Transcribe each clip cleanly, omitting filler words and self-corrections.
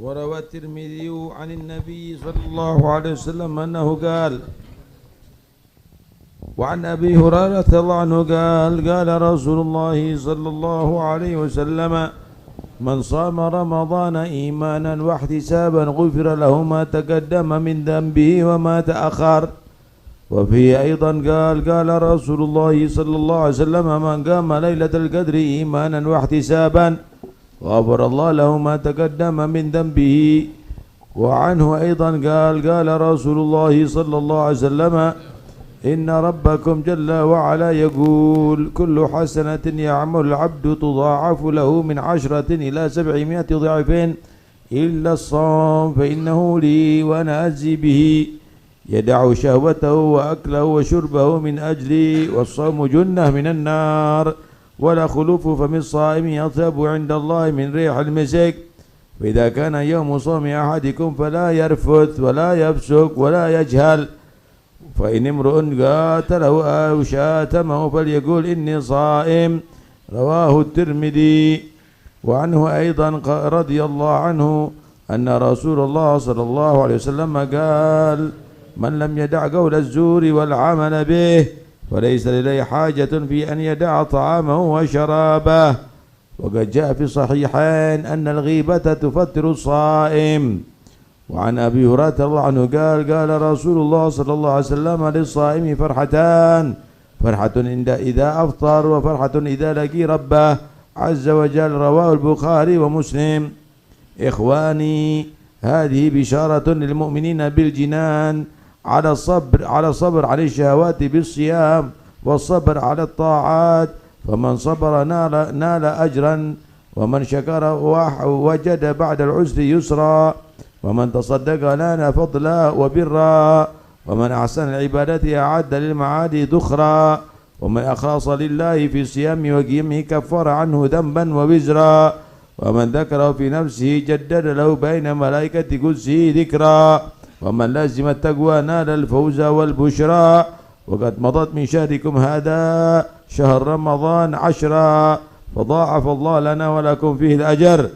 وروى الترمذي عن النبي صلى الله عليه وسلم أنه قال وعن أبي هريرة رضي الله عنه قال رسول الله صلى الله عليه وسلم من صام رمضان إيمانا واحتسابا غفر له ما تقدم من ذنبه وما تأخر. وفيه أيضا قال رسول الله صلى الله عليه وسلم من قام ليلة القدر إيمانا واحتسابا غفر الله له ما تقدم من ذنبه. وعنه أيضا قال رسول الله صلى الله عليه وسلم إن ربكم جل وعلا يقول كل حسنة يعمل العبد تضاعف له من 10 إلى 700 ضعف إلا الصوم فإنه لي وأنا أجزي به يدع شهوته وأكله وشربه من أجلي والصوم جنة من النار ولا خلوف فم الصائم يطيب عند الله من ريح المسك. فإذا كان يوم صوم أحدكم فلا يرفث ولا يفسق ولا يجهل فإن امرؤ قاتله أو شاتمه فليقول إني صائم. رواه الترمذي. وعنه أيضا رضي الله عنه أن رسول الله صلى الله عليه وسلم قال من لم يدع قول الزور والعمل به فليس لديه حاجة في أن يدع طعامه وشرابه. وقد جاء في الصحيحين أن الغيبة تفطر الصائم. وعن أبي هريرة رضي الله عنه قال رسول الله صلى الله عليه وسلم للصائم فرحتان فرحة إذا أفطر وفرحة إذا لقي ربه عز وجل. رواه البخاري ومسلم. إخواني هذه بشارة للمؤمنين بالجنان على الصبر عن الشهوات بالصيام والصبر على الطاعات فمن صبر نال أجرا ومن شكر وجد بعد العسر يسرا ومن تصدق نال فضلا وبرا ومن أحسن العبادة أعد للمعاد ذخرا ومن أخلص لله في صيام وقيامه كفر عنه ذنبا ووزرا ومن ذكره في نفسه جدد له بين ملائكة قدسه ذكرا ومن لازم التقوى نال الفوز والبشرى. وقد مضت من شهركم هذا شهر رمضان 10 فضاعف الله لنا ولكم فيه الأجر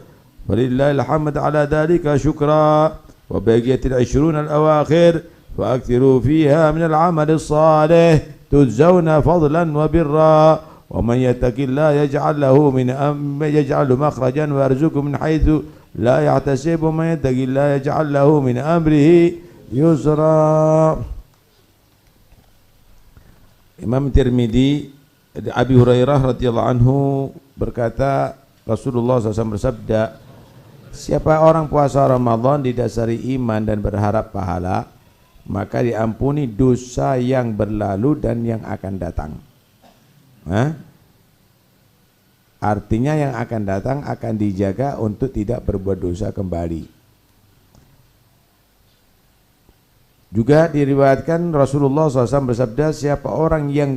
ولله الحمد على ذلك شكرا. وبقيت 20 الأواخر فأكثروا فيها من العمل الصالح تجزون فضلا وبرا. ومن يتق الله يجعل مخرجا ويرزقه من حيث لا يحتسب ومن يتق الله يجعل له من أمره يسرا. Imam Tirmidzi dari Abi Hurairah radhiyallahu anhu berkata Rasulullah SAW bersabda, siapa orang puasa Ramadan didasari iman dan berharap pahala, maka diampuni dosa yang berlalu dan yang akan datang. Artinya yang akan datang akan dijaga untuk tidak berbuat dosa kembali. Juga diriwayatkan Rasulullah SAW bersabda, siapa orang yang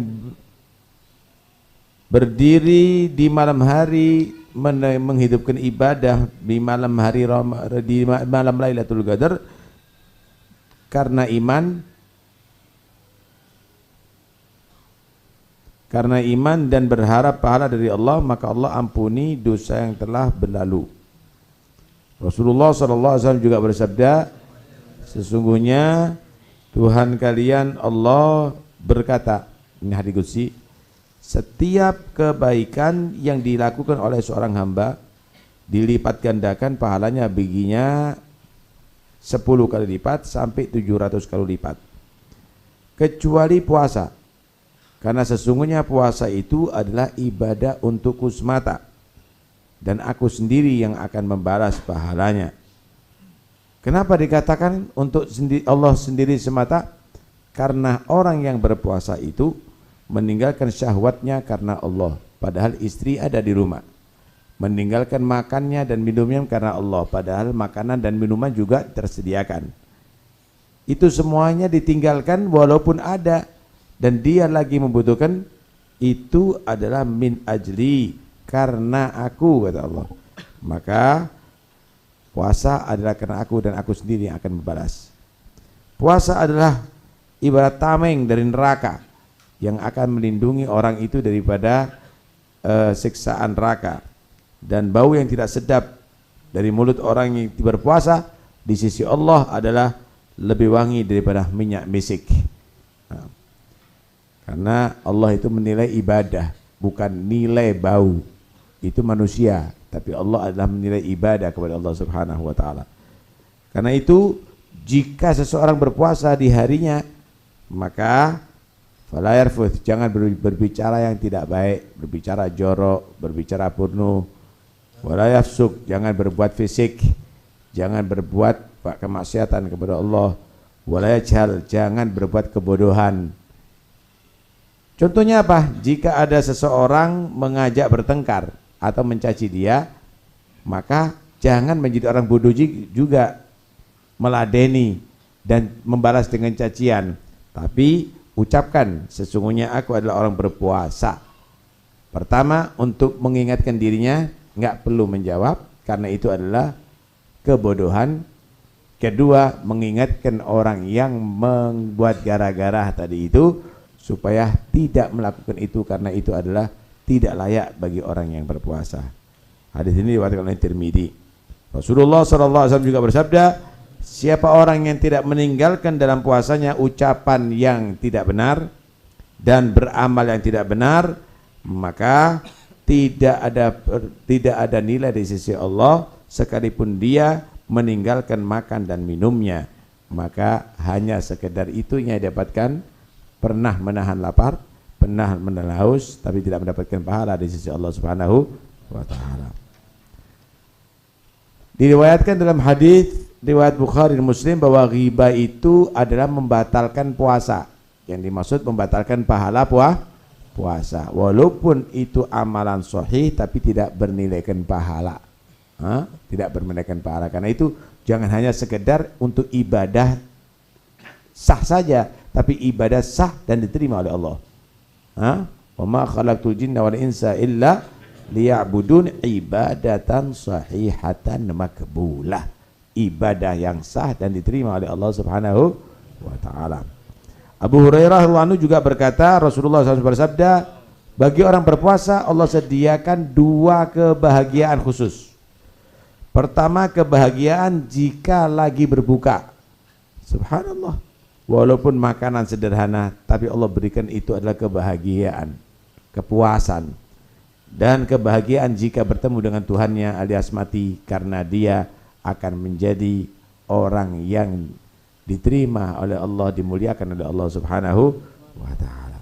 berdiri di malam hari menghidupkan ibadah di malam hari di malam Lailatul Qadar karena iman dan berharap pahala dari Allah, maka Allah ampuni dosa yang telah berlalu. Rasulullah SAW juga bersabda, sesungguhnya Tuhan kalian Allah berkata, ini hadits qudsi, setiap kebaikan yang dilakukan oleh seorang hamba dilipat gandakan pahalanya baginya 10 kali lipat sampai 700 kali lipat, kecuali puasa, karena sesungguhnya puasa itu adalah ibadah untukku semata dan aku sendiri yang akan membalas pahalanya. Kenapa dikatakan untuk Allah sendiri semata? Karena orang yang berpuasa itu meninggalkan syahwatnya karena Allah, padahal istri ada di rumah. Meninggalkan makannya dan minumnya karena Allah, padahal makanan dan minuman juga tersediakan. Itu semuanya ditinggalkan walaupun ada dan dia lagi membutuhkan, itu adalah min ajli, karena aku, kata Allah. Maka puasa adalah karena aku dan aku sendiri yang akan membalas. Puasa adalah ibarat tameng dari neraka yang akan melindungi orang itu daripada siksaan neraka dan bau yang tidak sedap dari mulut orang yang berpuasa di sisi Allah adalah lebih wangi daripada minyak misik. Nah, karena Allah itu menilai ibadah, bukan nilai bau. Itu manusia, tapi Allah adalah menilai ibadah kepada Allah Subhanahu wa taala. Karena itu jika seseorang berpuasa di harinya, maka fala yarfuth, jangan berbicara yang tidak baik, berbicara jorok, berbicara porno. Wala yafsuk, jangan berbuat fisik, jangan berbuat kemaksiatan kepada Allah. Wala yajhal, jangan berbuat kebodohan. Contohnya apa? Jika ada seseorang mengajak bertengkar atau mencaci dia, maka jangan menjadi orang bodoh juga, meladeni dan membalas dengan cacian, tapi ucapkan sesungguhnya aku adalah orang berpuasa. Pertama, untuk mengingatkan dirinya, nggak perlu menjawab karena itu adalah kebodohan. Kedua, mengingatkan orang yang membuat gara-gara tadi itu supaya tidak melakukan itu karena itu adalah tidak layak bagi orang yang berpuasa. Hadis ini diriwayatkan oleh Tirmidzi. Rasulullah SAW juga bersabda, siapa orang yang tidak meninggalkan dalam puasanya ucapan yang tidak benar dan beramal yang tidak benar, maka tidak ada nilai di sisi Allah sekalipun dia meninggalkan makan dan minumnya. Maka hanya sekedar itu yang didapatkan, pernah menahan lapar, pernah menahan haus, tapi tidak mendapatkan pahala di sisi Allah Subhanahu wa taala. Diriwayatkan dalam hadis riwayat Bukhari dan Muslim bahwa ghibah itu adalah membatalkan puasa. Yang dimaksud membatalkan pahala puasa. Walaupun itu amalan sahih tapi tidak bernilaikan pahala. Tidak bernilaikan pahala. Karena itu jangan hanya sekedar untuk ibadah sah saja, tapi ibadah sah dan diterima oleh Allah. Wa ma khalaqtul jinna wal insa illa liya'budun ibadatan sahihatan makbulah. Ibadah yang sah dan diterima oleh Allah Subhanahu wa taala. Abu Hurairah radhiyallahu anhu juga berkata, Rasulullah SAW bersabda, bagi orang berpuasa Allah sediakan dua kebahagiaan khusus. Pertama, kebahagiaan jika lagi berbuka. Subhanallah. Walaupun makanan sederhana, tapi Allah berikan itu adalah kebahagiaan, kepuasan. Dan kebahagiaan jika bertemu dengan Tuhannya alias mati, karena dia akan menjadi orang yang diterima oleh Allah, dimuliakan oleh Allah Subhanahu wa taala.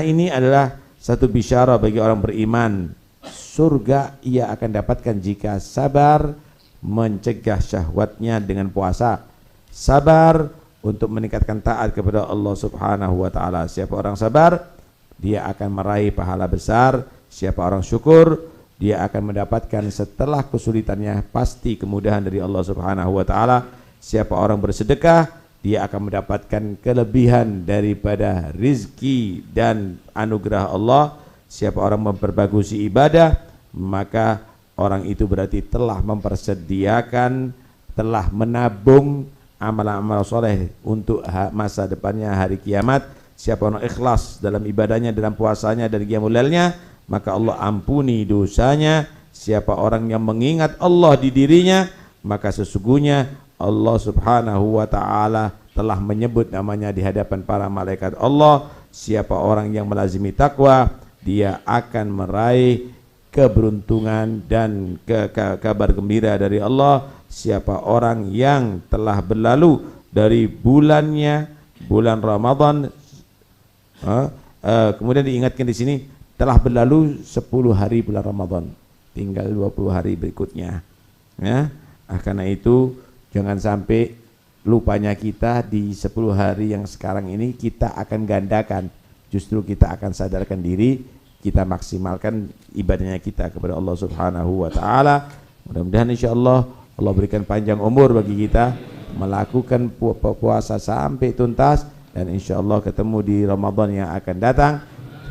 Ini adalah satu bisyarah bagi orang beriman. Surga ia akan dapatkan jika sabar mencegah syahwatnya dengan puasa. Sabar untuk meningkatkan taat kepada Allah Subhanahu wa taala. Siapa orang sabar, dia akan meraih pahala besar. Siapa orang syukur, dia akan mendapatkan setelah kesulitannya pasti kemudahan dari Allah Subhanahu wa taala. Siapa orang bersedekah, dia akan mendapatkan kelebihan daripada rizki dan anugerah Allah. Siapa orang memperbagusi ibadah, maka orang itu berarti telah mempersediakan, telah menabung amal-amal soleh untuk masa depannya hari kiamat. Siapa orang ikhlas dalam ibadahnya, dalam puasanya dan qiyamul lailnya, maka Allah ampuni dosanya. Siapa orang yang mengingat Allah di dirinya, maka sesungguhnya Allah Subhanahu wa ta'ala telah menyebut namanya di hadapan para malaikat Allah. Siapa orang yang melazimi takwa, dia akan meraih keberuntungan dan kabar gembira dari Allah. Siapa orang yang telah berlalu dari bulannya, bulan Ramadan, kemudian diingatkan di sini telah berlalu 10 hari bulan Ramadan, tinggal 20 hari berikutnya, ya. Karena itu jangan sampai lupanya kita di 10 hari yang sekarang ini kita akan gandakan. Justru kita akan sadarkan diri, kita maksimalkan ibadahnya kita kepada Allah Subhanahu wa taala. Mudah-mudahan insyaallah Allah berikan panjang umur bagi kita melakukan puasa sampai tuntas, dan insyaallah ketemu di Ramadan yang akan datang.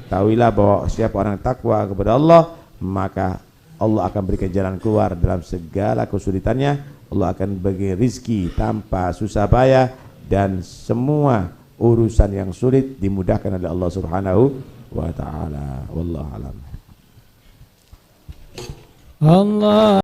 Ketahuilah bahwa siapa orang takwa kepada Allah, maka Allah akan berikan jalan keluar dalam segala kesulitannya. Allah akan bagi rizki tanpa susah payah, dan semua urusan yang sulit dimudahkan oleh Allah Subhanahu wa ta'ala. Wallahu a'lam. Allah